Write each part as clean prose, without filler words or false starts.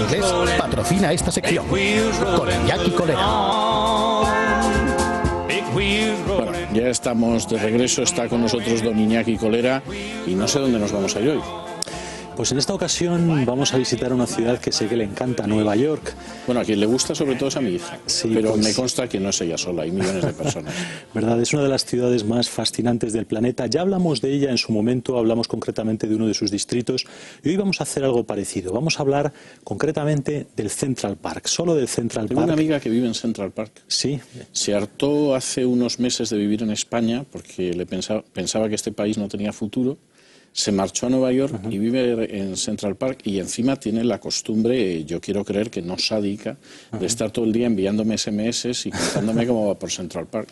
Inglés patrocina esta sección con Iñaki Colera. Bueno, ya estamos de regreso, está con nosotros don Iñaki Colera y no sé dónde nos vamos a ir hoy. Pues en esta ocasión vamos a visitar una ciudad que sé que le encanta, Nueva York. Bueno, a quien le gusta sobre todo es a mi hija, sí, pero pues, me consta que no es ella sola, hay millones de personas. ¿Verdad? Es una de las ciudades más fascinantes del planeta. Ya hablamos de ella en su momento, hablamos concretamente de uno de sus distritos y hoy vamos a hacer algo parecido. Vamos a hablar concretamente del Central Park, solo del Central Park. Tengo una amiga que vive en Central Park. Sí. Se hartó hace unos meses de vivir en España porque pensaba que este país no tenía futuro. Se marchó a Nueva York y vive en Central Park y encima tiene la costumbre, yo quiero creer que no sádica, de estar todo el día enviándome SMS y contándome cómo va por Central Park.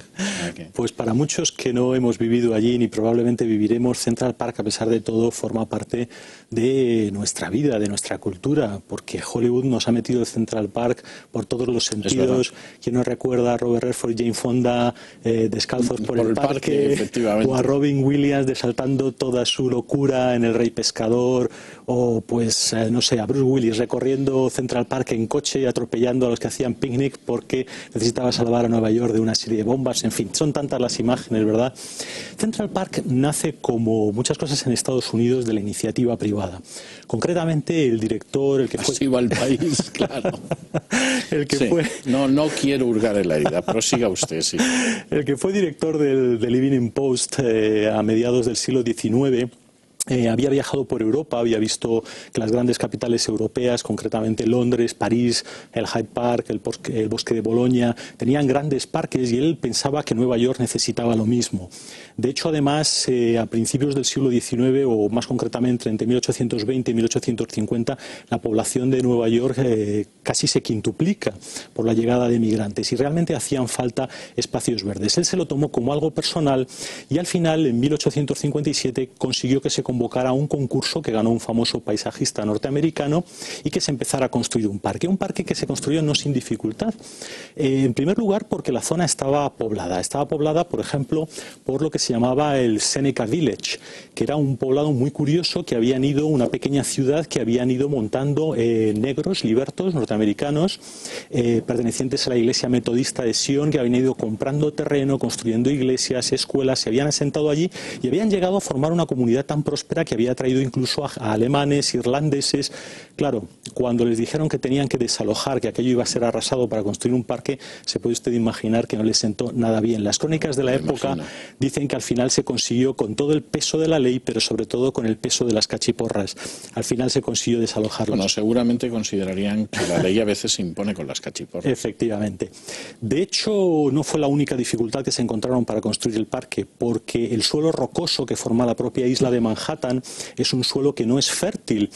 Pues para muchos que no hemos vivido allí ni probablemente viviremos, Central Park a pesar de todo forma parte de nuestra vida, de nuestra cultura, porque Hollywood nos ha metido el Central Park por todos los sentidos. ¿Quién nos recuerda a Robert Redford y Jane Fonda descalzos por el parque efectivamente, o a Robin Williams desaltando toda su locura en El Rey Pescador, o pues no sé, a Bruce Willis recorriendo Central Park en coche y atropellando a los que hacían picnic porque necesitaba salvar a Nueva York de una serie de bombas? En fin, son tantas las imágenes, ¿verdad? Central Park nace, como muchas cosas en Estados Unidos, de la iniciativa privada. Concretamente el director, el que fue... Así va el país, claro. El que sí. fue... No quiero hurgar en la herida, pero siga usted, sí. El que fue director del Evening Post a mediados del siglo XIX, había viajado por Europa, había visto que las grandes capitales europeas, concretamente Londres, París, el Hyde Park, el Bosque de Bolonia, tenían grandes parques y él pensaba que Nueva York necesitaba lo mismo. De hecho, además, a principios del siglo XIX, o más concretamente entre 1820 y 1850, la población de Nueva York casi se quintuplica por la llegada de migrantes y realmente hacían falta espacios verdes. Él se lo tomó como algo personal y al final, en 1857, consiguió que se convocara un concurso que ganó un famoso paisajista norteamericano y que se empezara a construir un parque que se construyó no sin dificultad. En primer lugar, porque la zona estaba poblada, por ejemplo, por lo que se llamaba el Seneca Village, que era un poblado muy curioso que habían ido, una pequeña ciudad que habían ido montando negros, libertos, norteamericanos, pertenecientes a la iglesia metodista de Sion, que habían ido comprando terreno, construyendo iglesias, escuelas, se habían asentado allí y habían llegado a formar una comunidad tan próspera que había traído incluso a alemanes, irlandeses. Claro, cuando les dijeron que tenían que desalojar, que aquello iba a ser arrasado para construir un parque, se puede usted imaginar que no les sentó nada bien. Las crónicas de la época dicen que al final se consiguió, con todo el peso de la ley, pero sobre todo con el peso de las cachiporras, al final se consiguió desalojarlos. Bueno, seguramente considerarían que la ley a veces se impone con las cachiporras. Efectivamente. De hecho, no fue la única dificultad que se encontraron para construir el parque, porque el suelo rocoso que forma la propia isla de Manhattan es un suelo que no es fértil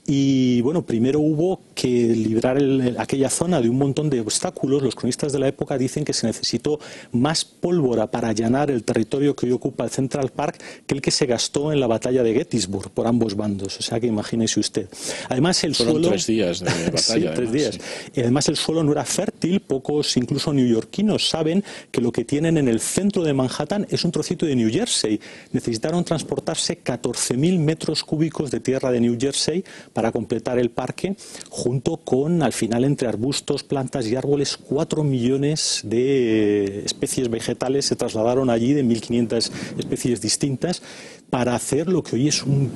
y bueno, primero hubo que librar aquella zona de un montón de obstáculos. Los cronistas de la época dicen que se necesitó más pólvora para allanar el territorio que hoy ocupa el Central Park que el que se gastó en la batalla de Gettysburg por ambos bandos, o sea que imagínese usted. Además el Fueron suelo... 3 días de batalla. Sí, 3 días. Y además el suelo no era fértil, pocos incluso neoyorquinos saben que lo que tienen en el centro de Manhattan es un trocito de New Jersey. Necesitaron transportarse 14.000 metros cúbicos de tierra de New Jersey para completar el parque, junto con, al final, entre arbustos, plantas y árboles, 4 millones de especies vegetales se trasladaron allí, de 1.500 especies distintas, para hacer lo que hoy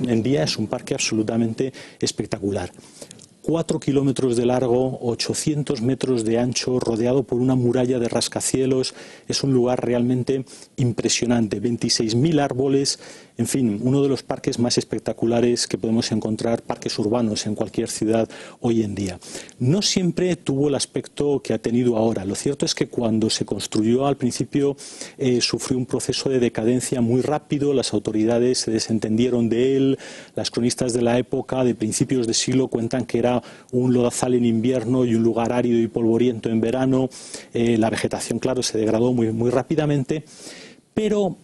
en día es un parque absolutamente espectacular. 4 kilómetros de largo, 800 metros de ancho, rodeado por una muralla de rascacielos. Es un lugar realmente impresionante. 26.000 árboles, en fin, uno de los parques más espectaculares que podemos encontrar, parques urbanos en cualquier ciudad hoy en día. No siempre tuvo el aspecto que ha tenido ahora. Lo cierto es que cuando se construyó al principio sufrió un proceso de decadencia muy rápido, las autoridades se desentendieron de él, las cronistas de la época de principios de siglo cuentan que era un lodazal en invierno y un lugar árido y polvoriento en verano. La vegetación, claro, se degradó muy rápidamente, pero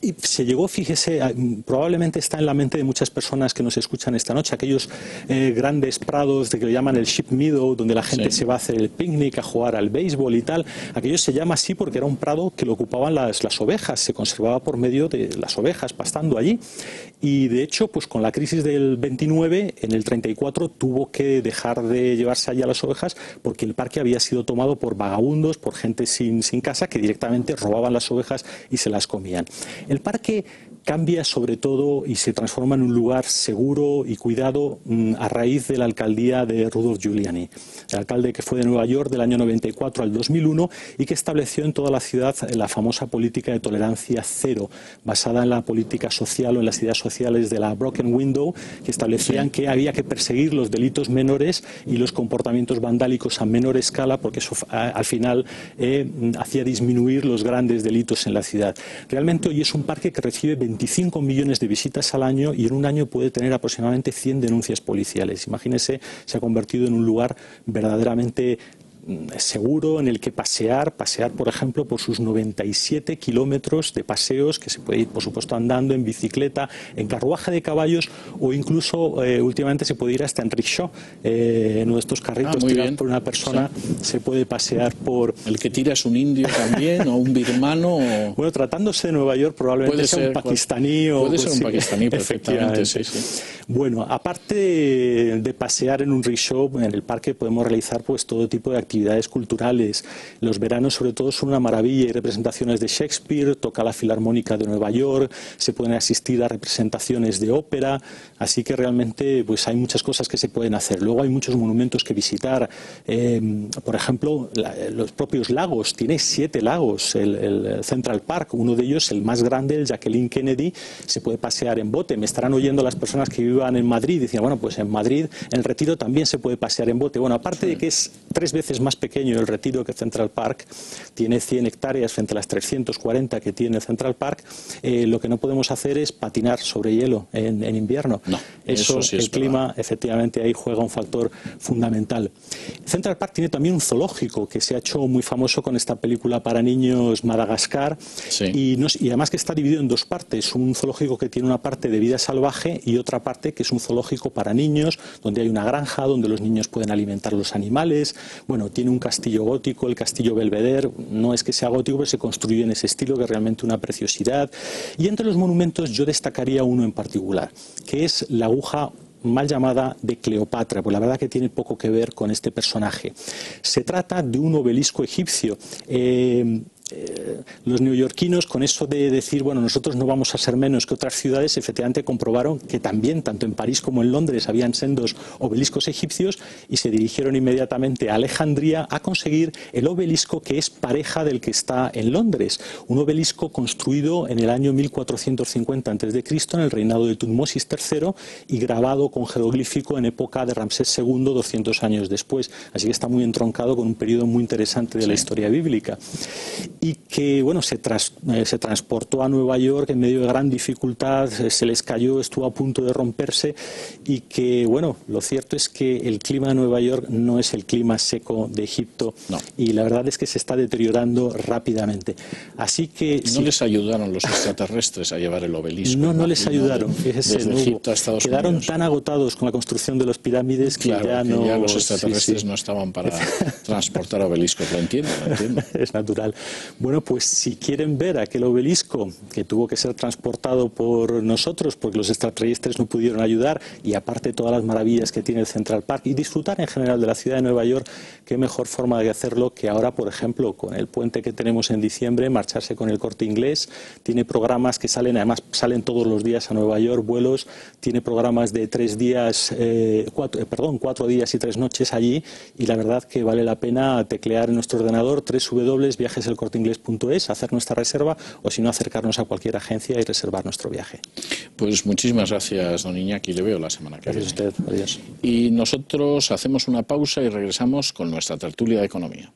Y se llegó, fíjese, probablemente está en la mente de muchas personas que nos escuchan esta noche, aquellos grandes prados de que lo llaman el sheep meadow, donde la gente se va a hacer el picnic, a jugar al béisbol y tal. Aquello se llama así porque era un prado que lo ocupaban las ovejas, se conservaba por medio de las ovejas pastando allí. Y de hecho, pues con la crisis del 29, en el 34 tuvo que dejar de llevarse allá las ovejas porque el parque había sido tomado por vagabundos, por gente sin casa que directamente robaban las ovejas y se las comían. El parque cambia sobre todo y se transforma en un lugar seguro y cuidado a raíz de la alcaldía de Rudolph Giuliani, el alcalde que fue de Nueva York del año 94 al 2001 y que estableció en toda la ciudad la famosa política de tolerancia cero, basada en la política social o en las ideas sociales de la Broken Window, que establecían que había que perseguir los delitos menores y los comportamientos vandálicos a menor escala, porque eso al final hacía disminuir los grandes delitos en la ciudad. Realmente hoy es un parque que recibe 25 millones de visitas al año y en un año puede tener aproximadamente 100 denuncias policiales. Imagínese, se ha convertido en un lugar verdaderamente seguro en el que pasear, por ejemplo, por sus 97 kilómetros de paseos, que se puede ir, por supuesto, andando, en bicicleta, en carruaje de caballos o incluso últimamente se puede ir hasta en rickshaw, en uno de estos carritos tirados por una persona, se puede pasear por... El que tira es un indio también, o un birmano. O... Bueno, tratándose de Nueva York probablemente sea un pakistaní. Puede ser un pakistaní, perfectamente, sí. Bueno, aparte de pasear en un rickshaw, en el parque podemos realizar pues todo tipo de actividades culturales. Los veranos sobre todo son una maravilla, hay representaciones de Shakespeare, toca la Filarmónica de Nueva York, se pueden asistir a representaciones de ópera, así que realmente pues hay muchas cosas que se pueden hacer. Luego hay muchos monumentos que visitar, por ejemplo, los propios lagos, tiene 7 lagos, el Central Park, uno de ellos, el más grande, el Jacqueline Kennedy, se puede pasear en bote. Me estarán oyendo las personas que vivan en Madrid, decían, bueno, pues en Madrid, en el Retiro también se puede pasear en bote. Bueno, aparte de que es 3 veces más pequeño el Retiro que Central Park, tiene 100 hectáreas frente a las 340 que tiene Central Park, lo que no podemos hacer es patinar sobre hielo en invierno. No, eso sí el clima, efectivamente, ahí juega un factor fundamental. Central Park tiene también un zoológico que se ha hecho muy famoso con esta película para niños Madagascar, y además que está dividido en 2 partes, un zoológico que tiene una parte de vida salvaje y otra parte que es un zoológico para niños, donde hay una granja, donde los niños pueden alimentar los animales. Bueno, tiene un castillo gótico, el castillo Belvedere, no es que sea gótico, pero se construye en ese estilo, que es realmente una preciosidad. Y entre los monumentos yo destacaría uno en particular, que es la aguja mal llamada de Cleopatra, pues la verdad que tiene poco que ver con este personaje. Se trata de un obelisco egipcio. Los neoyorquinos, con eso de decir, bueno, nosotros no vamos a ser menos que otras ciudades, efectivamente comprobaron que también, tanto en París como en Londres, habían sendos obeliscos egipcios y se dirigieron inmediatamente a Alejandría a conseguir el obelisco que es pareja del que está en Londres. Un obelisco construido en el año 1450 a.C., en el reinado de Tutmosis III, y grabado con jeroglífico en época de Ramsés II, 200 años después. Así que está muy entroncado con un periodo muy interesante de la historia bíblica. Y que, bueno, se transportó a Nueva York en medio de gran dificultad, se les cayó, estuvo a punto de romperse, y que, bueno, lo cierto es que el clima de Nueva York no es el clima seco de Egipto, y la verdad es que se está deteriorando rápidamente. Así que... No les ayudaron los extraterrestres a llevar el obelisco. No les ayudaron, fíjese, desde Egipto a Estados quedaron Unidos. tan agotados con la construcción de las pirámides que ya no... ya los extraterrestres no estaban para transportar obeliscos, lo entiendo. Es natural. Bueno, pues si quieren ver aquel obelisco que tuvo que ser transportado por nosotros porque los extraterrestres no pudieron ayudar, y aparte todas las maravillas que tiene el Central Park, y disfrutar en general de la ciudad de Nueva York, qué mejor forma de hacerlo que ahora, por ejemplo, con el puente que tenemos en diciembre, marcharse con el Corte Inglés. Tiene programas que salen, además salen todos los días a Nueva York, vuelos, tiene programas de 4 días y 3 noches allí, y la verdad que vale la pena teclear en nuestro ordenador www.viajeselcorteinglés.es, hacer nuestra reserva, o si no, acercarnos a cualquier agencia y reservar nuestro viaje. Pues muchísimas gracias, don Iñaki, le veo la semana que viene. Gracias a usted, adiós. Y nosotros hacemos una pausa y regresamos con nuestra tertulia de economía.